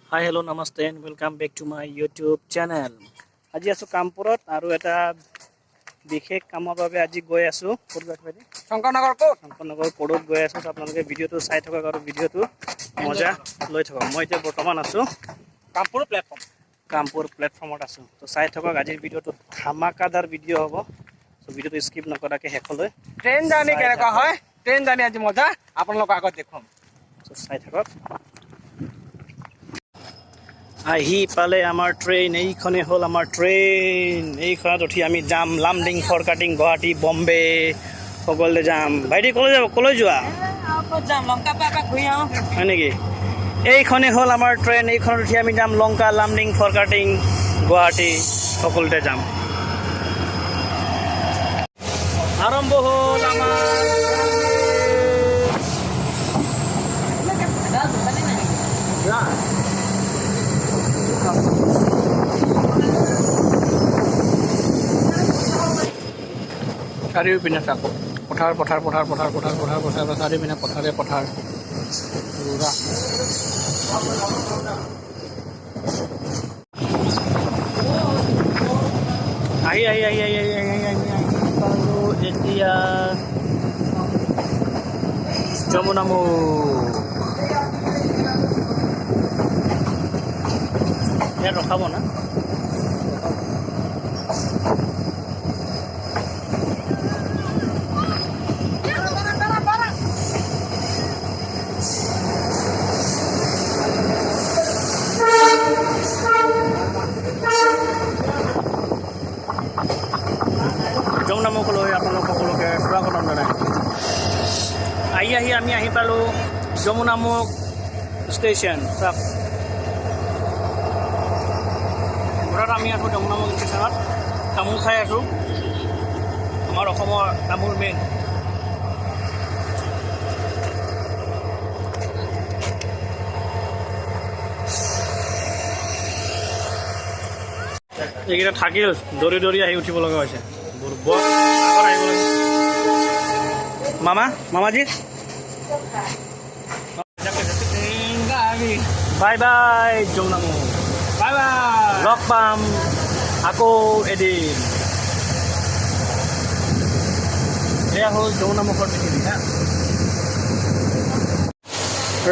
Hi, hello, namaste, and welcome back to my YouTube channel. আজি আছো কামপুৰত আৰু এটা বিশেষ কামৰ বাবে আজি গৈ আছো শংকৰনগৰ ক'ত শংকৰনগৰ কোডত গৈ আছো আপোনালোকে ভিডিঅটো চাই থাকক আৰু ভিডিঅটো মজা লৈ থাকক মই এতিয়া বৰ্তমান আছো কামপুৰ প্লেটফৰ্মত আছো তো চাই থাকক আজিৰ ভিডিঅটো ধামাকাদাৰ ভিডিঅ' হ'ব তো ভিডিঅটো স্কিপ নকৰাকৈ শেষলৈ ট্ৰেইন জাৰ্নি কেনেকুৱা হয় ট্ৰেইন জাৰ্নি আজি মজা আপোনালোকৰ আগত দেখুৱাম তো চাই থাকক আহি পালে আমাৰ ট্ৰেইন এইখনে হ'ল আমাৰ ট্ৰেইন এইখনত উঠি আমি যাম লামডিং ফৰকাটিং গুৱাহাটী বম্বে সকলোতে যাম ভাইটি কলৈ যোৱা হয় নেকি এইখনে হ'ল আমাৰ ট্ৰেইন এইখনত উঠি আমি যাম লংকা লামডিং ফৰকাটিং গুৱাহাটী সকলোতে যাম আৰম্ভ হ'ল আমাৰ চাৰিওপিনে চাওক পথাৰ চাৰিওপিনে পথাৰে পথাৰ পুৰা আহি এতিয়া যমুনামুখ ইয়াত ৰখাব না যমুনামুখলৈ আপোনালোক সকলোকে স্বাগতম জনাই আমি আহি পালোঁ যমুনামুখ ষ্টেচন চাওক ঘৰত আমি আছোঁ যমুনামুখ ষ্টেচনত তামোল খাই আছোঁ আমাৰ অসমৰ তামোল মেইন এইকেইটা থাকিল দৌৰি আহি উঠিব লগা হৈছে মামাজি bye bye Jamunamukh bye bye লগ পাম আকৌ এদিন এয়া হ'ল যমুনামুখৰ পৃথিৱী হা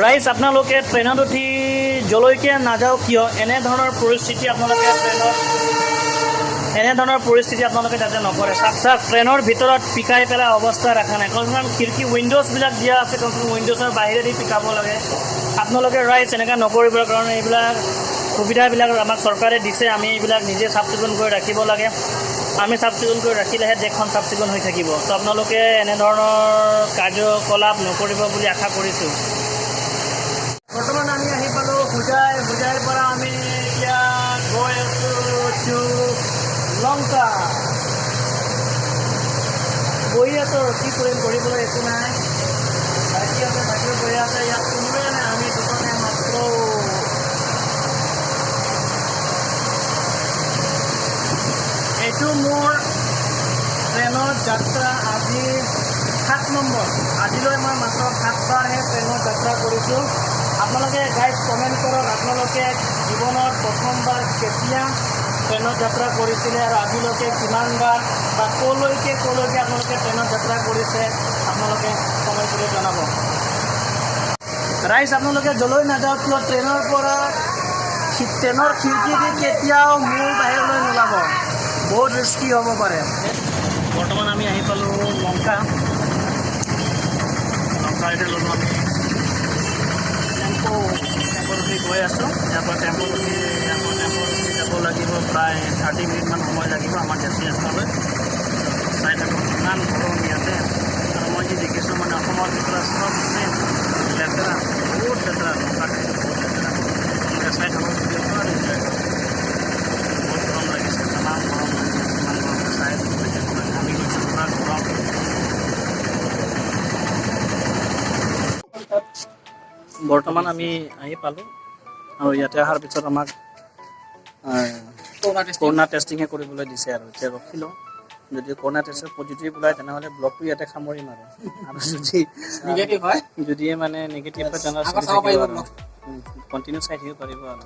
ৰাইজ আপোনালোকে ট্ৰেইনত উঠি যলৈকে নাযাওক কিয় এনেধৰণৰ পৰিস্থিতি আপোনালোকে আপোনালোকে যাতে নকৰে চাওক ট্ৰেইনৰ ভিতৰত পিকাই পেলাই অৱস্থা ৰখা নাই কমচে কম খিৰিকী উইণ্ড'জবিলাক দিয়া আছে কমচে কম উইণ্ড'জৰ বাহিৰেদি পিকাব লাগে আপোনালোকে ৰাইজ এনেকৈ নকৰিব কাৰণ এইবিলাক সুবিধাবিলাক আমাক চৰকাৰে দিছে আমি এইবিলাক নিজে চাফ চিকুণ কৰি ৰাখিব লাগে আমি চাফ চিকুণ কৰি ৰাখিলেহে দেশখন চাফ চিকুণ হৈ থাকিব তো আপোনালোকে এনেধৰণৰ কাৰ্যকলাপ নকৰিব বুলি আশা কৰিছোঁ বৰ্তমান আমি আহি পালোঁ হোজাইৰ পৰা আমি এতিয়া গৈ আছোঁ লংকা বহি আছোঁ কি কৰিম কৰিবলৈ একো নাই বাকী বহি আছে ইয়াত কোনোৱে নাই আমি দুজনে মাত্ৰ এইটো মোৰ ট্ৰেইনত যাত্ৰা আজি 7 নম্বৰ আজিলৈ মই মাত্ৰ 7বাৰহে ট্ৰেইনত যাত্ৰা কৰিছোঁ আপোনালোকে গাইজ কমেণ্ট কৰক আপোনালোকে জীৱনত প্ৰথমবাৰ কেতিয়া ট্ৰেইনত যাত্ৰা কৰিছিলে আৰু আজিলৈকে কিমানবাৰ বা ক'লৈকে আপোনালোকে ট্ৰেইনত যাত্ৰা কৰিছে আপোনালোকে কমেণ্ট কৰি জনাব ৰাইজ আপোনালোকে যলৈ নাযাওক কিয় ট্ৰেইনৰ খিৰিকী দি কেতিয়াও মূৰ বাহিৰলৈ নোলাব বহুত ৰিস্কি হ'ব পাৰে বৰ্তমান আমি আহি পালোঁ লংকা এতিয়া ল'লোঁ আমি টেম্পোত উঠি গৈ আছোঁ ইয়াৰ পৰা টেম্পোত উঠি যাব লাগিব প্ৰায় 30 মিনিটমান সময় লাগিব আমাৰ ডেষ্টিনেশ্যনলৈ চাই থাকোঁ ইমান গৰম ইয়াতে আৰু মই যি দেখিছোঁ মানে অসমৰ ভিতৰত চবচে লেতেৰা বহুত লেতেৰা লংকাতে বহুত লেতেৰা চাই থাকোঁ ভিডিঅ'টো আৰু বহুত গৰম লাগিছে ইমান গৰম লাগিছে ইমান গৰম চাই আমি গৈছোঁ পূৰা গৰম বৰ্তমান আমি আহি পালোঁ আৰু ইয়াতে অহাৰ পিছত আমাক কৰোণা টেষ্টিঙে কৰিবলৈ দিছে আৰু এতিয়া ৰখি লওঁ যদি কৰোণা টেষ্টৰ পজিটিভ ওলায় তেনেহ'লে ব্লগটো ইয়াতে সামৰিম আৰু যদি নিগেটিভ হয় মানে নিগেটিভ হয় তেনেহ'লে কণ্টিনিউ চাই থাকিব পাৰিব আৰু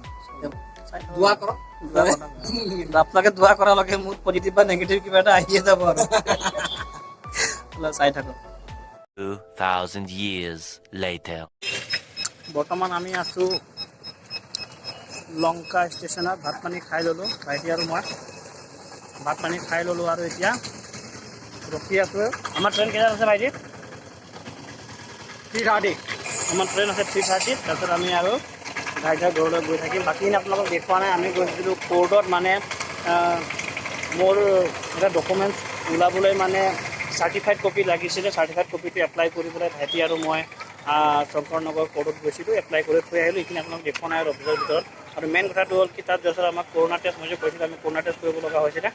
চাই থাকক। দোৱা কৰক আপোনালোকে দোৱা কৰালৈকে মোৰ পজিটিভ বা নেগেটিভ কিবা এটা আহিয়ে যাব আৰু চাই থাকক। 2,000 years later. বৰ্তমান আমি আছোঁ লংকা ষ্টেচনত। ভাত পানী খাই ল'লোঁ ভাইটি আৰু মই। ভাত পানী খাই ল'লোঁ আৰু এতিয়া ৰখি আছোঁ। আমাৰ ট্ৰেইন কেইটাত আছে ভাইটি? 3:30 আমাৰ ট্ৰেইন আছে 3:30। তাৰপিছত আমি আৰু গাড়ীৰ ঘৰলৈ গৈ থাকিম। বাকীখিনি আপোনালোকক দেখুওৱা নাই। আমি গৈছিলোঁ কোৰ্টত, মানে মোৰ এটা ডকুমেণ্টছ ওলাবলৈ মানে চাৰ্টিফাইড কপি লাগিছিলে। চাৰ্টিফাইড কপিটো এপ্লাই কৰিবলৈ ভাইটি আৰু মই শংকৰনগৰ কোৰ্টত গৈছিলোঁ। এপ্লাই কৰি থৈ আহিলোঁ। এইখিনি আপোনালোক দেখুওৱা নাই আৰু অফিচৰ ভিতৰত। আৰু মেইন কথাটো হ'ল কি, তাত য'ত আমাক কৰোণা টেষ্ট, মই যে কৈছিলোঁ আমি কৰোণা টেষ্ট কৰিব লগা হৈছিলে,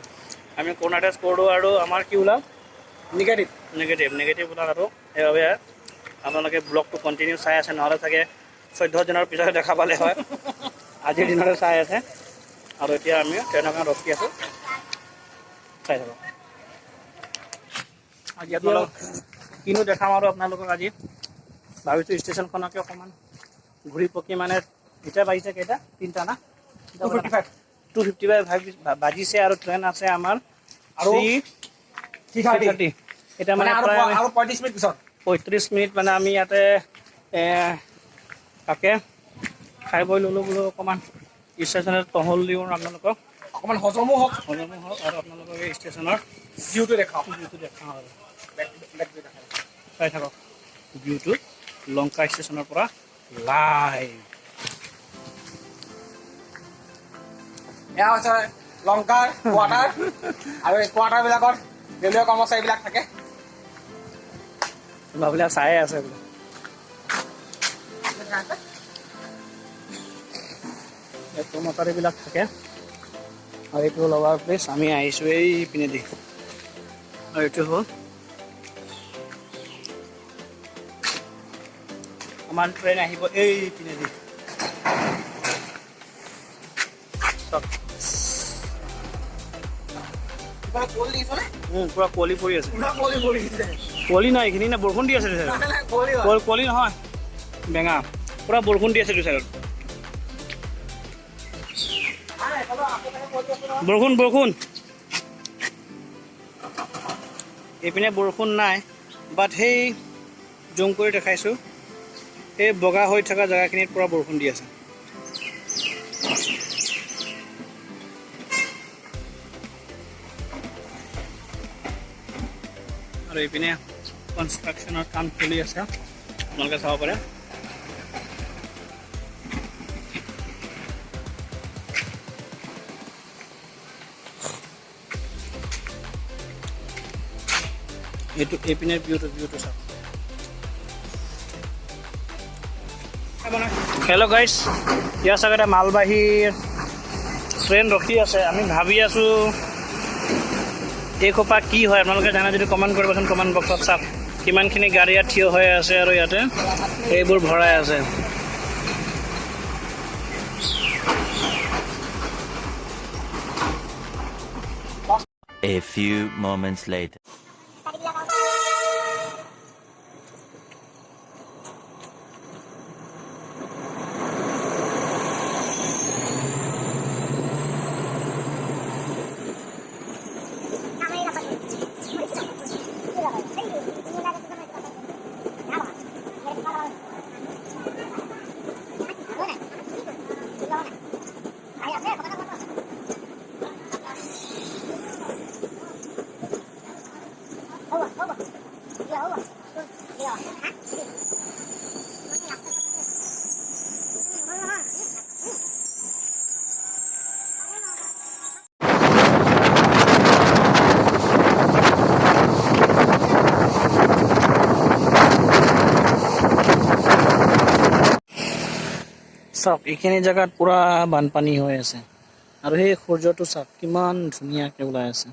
আমি কৰোণা টেষ্ট কৰোঁ আৰু আমাৰ কি ওলাল? নেগেটিভ ওলাল। আৰু সেইবাবে আপোনালোকে ব্লগটো কণ্টিনিউ চাই আছে, নহ'লে চাগে 14 দিনৰ পিছত দেখা পালে হয়। আজিৰ দিনতে চাই আছে। আৰু এতিয়া আমি ট্ৰেইনৰ কাৰণে ৰখি আছোঁ, চাই থাকক। আজি আপোনালোক কিনো দেখাম আৰু আপোনালোকক আজি ভাবিছোঁ ষ্টেচনখনকে অকণমান ঘূৰি পকি, মানে এতিয়া বাজিছে কেইটা? 3টা না? 2:55 বাজিছে আৰু ট্ৰেইন আছে আমাৰ আৰু 3:30। এতিয়া মানে আৰু প্ৰায় 35 মিনিট পিছত 35 মিনিট মানে আমি ইয়াতে তাকে খাই বৈ ল'লোঁ বোলো, অকণমান ষ্টেচনত টহল দিওঁ আপোনালোকক, অকণমান হজমো হওক আৰু আপোনালোকক এই ষ্টেচনৰ ভিউটো দেখাওক। দেখাওঁ আৰু চাই থাকক ভিউটো লংকা ষ্টেচনৰ পৰা লাইভ। এয়া হৈছে লংকাৰ কোৱাৰ্টাৰ। আৰু এই কোৱাৰ্টাৰবিলাকত ৰেলৱে কৰ্মচাৰীবিলাক থাকে। ল'ৰাবিলাক চাই আছে বোলে। এই কৰ্মচাৰীবিলাক থাকে। আৰু এইটো হ'ল অভাৰ প্লেচ। আমি আহিছোঁ এই পিনেদি, আৰু এইটো হ'ল আমাৰ ট্ৰেইন আহিব এই পিনেদি। পুৰা কুঁৱলী পৰি আছে। কুঁৱলী নাই, এইখিনি না বৰষুণ দি আছে। কুঁৱলী নহয়, বেঙা পুৰা বৰষুণ দি আছে এইটো চাইডত। বৰষুণ এইপিনে বৰষুণ নাই, বাট সেই জুম কৰি দেখাইছোঁ, সেই বগা হৈ থকা জেগাখিনিত পুৰা বৰষুণ দি আছে। আৰু এইপিনে কনষ্ট্ৰাকশ্যনৰ কাম চলি আছে, আপোনালোকে চাব পাৰে। এইটো এইপিনে ভিউটো চাওক। হেল্ল' গাইজ, ইয়াৰ চাগে এটা মালবাহী ট্ৰেইন ৰখি আছে। আমি ভাবি আছোঁ এই সোপা কি হয়, আপোনালোকে জানে যদি কমেণ্ট কৰিবচোন কমেণ্ট বক্সত। চাওক কিমানখিনি গাড়ী ইয়াত থিয় হৈ আছে আৰু ইয়াতে এইবোৰ ভৰাই আছে। A few moments later. চাওক এইখিনি জেগাত পুৰা বানপানী হৈ আছে, আৰু সেই সূৰ্যটো চাওক কিমান ধুনীয়াকৈ ওলাই আছে।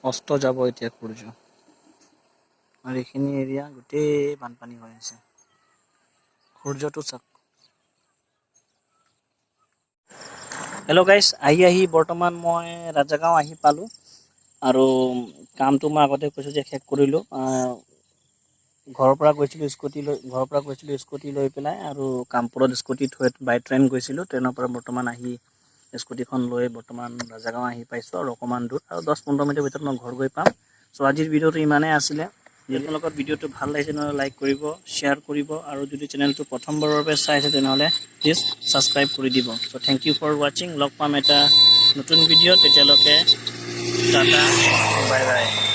অস্ত যাব এতিয়া সূৰ্য, আৰু এইখিনি এৰিয়া গোটেই বানপানী হৈ আছে। সূৰ্যটো চাওক। হেল্ল' গাইজ, আহি বৰ্তমান মই ৰাজাগাঁও আহি পালোঁ, আৰু কামটো মই আগতে কৈছোঁ যে শেষ কৰিলোঁ। ঘৰৰ পৰা গৈছিলোঁ স্কুটি লৈ পেলাই আৰু কামপুৰত স্কুটি থৈ বাই ট্ৰেইন গৈছিলোঁ। ট্ৰেইনৰ পৰা বৰ্তমান আহি স্কুটিখন লৈ বৰ্তমান ৰাজাগাঁও আহি পাইছোঁ আৰু অকণমান দূৰ আৰু 10-15 মিনিটৰ ভিতৰত মই ঘৰ গৈ পাম। চ' আজিৰ ভিডিঅ'টো ইমানেই আছিলে। যদি আপোনালোকৰ ভিডিঅ'টো ভাল লাগিছে তেনেহ'লে লাইক কৰিব, শ্বেয়াৰ কৰিব আৰু যদি চেনেলটো প্ৰথমবাৰৰ বাবে চাইছে তেনেহ'লে প্লিজ ছাবস্ক্ৰাইব কৰি দিব। চ' থেংক ইউ ফৰ ৱাচিং। লগ পাম এটা নতুন ভিডিঅ', তেতিয়ালৈকে টাটা, বাই বাই।